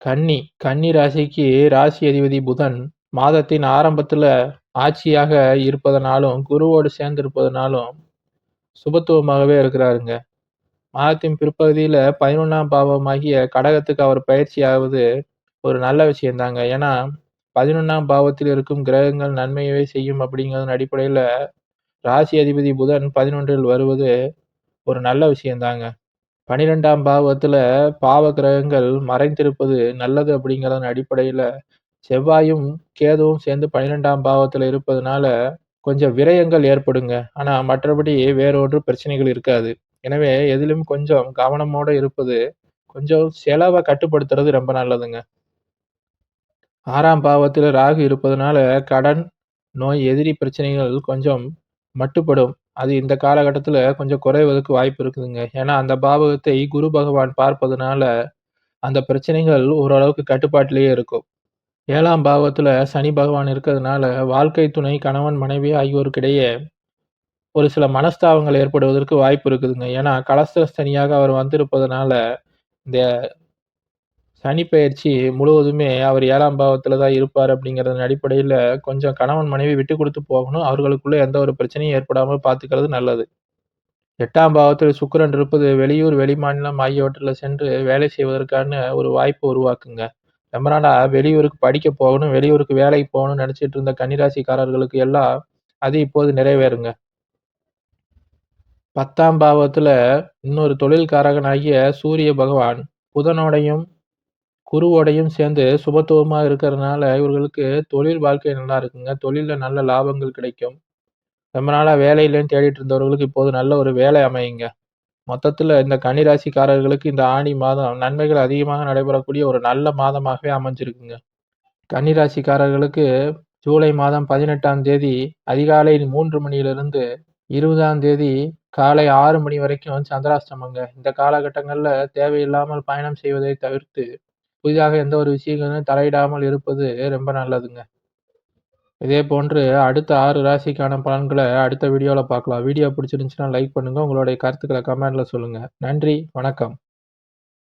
கன்னி ராசிக்கு ராசி அதிபதி புதன் மாதத்தின் ஆரம்பத்துல ஆட்சியாக இருப்பதனாலும், குருவோடு சேர்ந்து இருப்பதனாலும் சுபத்துவமாகவே இருக்கிறாருங்க. மாதத்தின் பிற்பகுதியில 11ஆம் பாவமாகிய கடகத்துக்கு அவர் பயிற்சி ஆவது ஒரு நல்ல விஷயம் தாங்க. ஏன்னா 11ஆம் பாவத்தில் இருக்கும் கிரகங்கள் நன்மையவே செய்யும் அப்படிங்கிறதன் அடிப்படையில ராசி அதிபதி புதன் 11ல் வருவது ஒரு நல்ல விஷயம் தாங்க. 12ஆம் பாவத்துல பாவ கிரகங்கள் மறைந்திருப்பது நல்லது அப்படிங்கிறதன் அடிப்படையில செவ்வாயும் கேதுவும் சேர்ந்து 12ஆம் பாவத்துல இருப்பதனால கொஞ்சம் விரயங்கள் ஏற்படுங்க. ஆனா மற்றபடி வேற ஒன்றும் பிரச்சனைகள் இருக்காது. எனவே எதிலும் கொஞ்சம் கவனமோட இருப்பது, கொஞ்சம் செலவ கட்டுப்படுத்துறது ரொம்ப நல்லதுங்க. 6ஆம் பாவத்துல ராகு இருப்பதனால கடன், நோய், எதிரி பிரச்சனைகள் கொஞ்சம் மட்டுப்படும். அது இந்த காலகட்டத்துல கொஞ்சம் குறைவதற்கு வாய்ப்பு இருக்குதுங்க. ஏன்னா அந்த பாவகத்தை குரு பகவான் பார்ப்பதனால அந்த பிரச்சனைகள் ஓரளவுக்கு கட்டுப்பாட்டிலேயே இருக்கும். 7ஆம் பாவத்துல சனி பகவான் இருக்கிறதுனால வாழ்க்கை துணை, கணவன், மனைவி ஆகியோருக்கிடையே ஒரு சில மனஸ்தாபங்கள் ஏற்படுவதற்கு வாய்ப்பு இருக்குதுங்க. ஏன்னா கலஸ்திர சனியாக அவர் வந்திருப்பதனால, இந்த சனி பெயர்ச்சி முழுவதுமே அவர் 7ஆம் பாவத்துல தான் இருப்பார் அப்படிங்கிறதன் அடிப்படையில கொஞ்சம் கணவன், மனைவி விட்டு குடுத்து போகணும். அவர்களுக்குள்ள எந்த ஒரு பிரச்சனையும் ஏற்படாம பார்த்துக்கிறது நல்லது. 8ஆம் பாவத்தில் சுக்கிரன் இருப்பது வெளியூர், வெளிமாநிலம் ஆகியவற்றில சென்று வேலை செய்வதற்கான ஒரு வாய்ப்பு உருவாக்குங்க. ரொம்ப நாளா வெளியூருக்கு படிக்க போகணும், வெளியூருக்கு வேலைக்கு போகணும்னு நினைச்சிட்டு இருந்த கன்னிராசிக்காரர்களுக்கு எல்லாம் அது இப்போது நிறைவேறுங்க. 10ஆம் பாவத்துல இன்னொரு தொழில்காரகனாகிய சூரிய பகவான் புதனோடையும், குருவோடையும் சேர்ந்து சுபத்துவமா இருக்கிறதுனால இவர்களுக்கு தொழில் வாழ்க்கை நல்லா இருக்குங்க. தொழில்ல நல்ல லாபங்கள் கிடைக்கும். ரொம்ப நாளா வேலை இல்லைன்னு தேடிட்டு இருந்தவர்களுக்கு இப்போது நல்ல ஒரு வேலை அமையுங்க. மொத்தத்துல இந்த கன்னிராசிக்காரர்களுக்கு இந்த ஆனி மாதம் நன்மைகள் அதிகமாக நடைபெறக்கூடிய ஒரு நல்ல மாதமாகவே அமைஞ்சிருக்குங்க. கன்னிராசிக்காரர்களுக்கு ஜூலை மாதம் 18ஆம் தேதி அதிகாலை 3 மணியிலிருந்து 20ஆம் தேதி காலை 6 மணி வரைக்கும் சந்திராஷ்டமங்க. இந்த காலகட்டங்கள்ல தேவையில்லாமல் பயணம் செய்வதை தவிர்த்து, புதிதாக எந்த ஒரு விஷயங்களிலும் தலையிடாமல் இருப்பது ரொம்ப நல்லதுங்க. இதே போன்று அடுத்த 6 ராசிக்கான பலன்கள அடுத்த வீடியோல பார்க்கலாம். வீடியோ பிடிச்சிருந்துச்சுன்னா லைக் பண்ணுங்க. உங்களுடைய கருத்துக்கள கமெண்ட்ல சொல்லுங்க. நன்றி, வணக்கம்.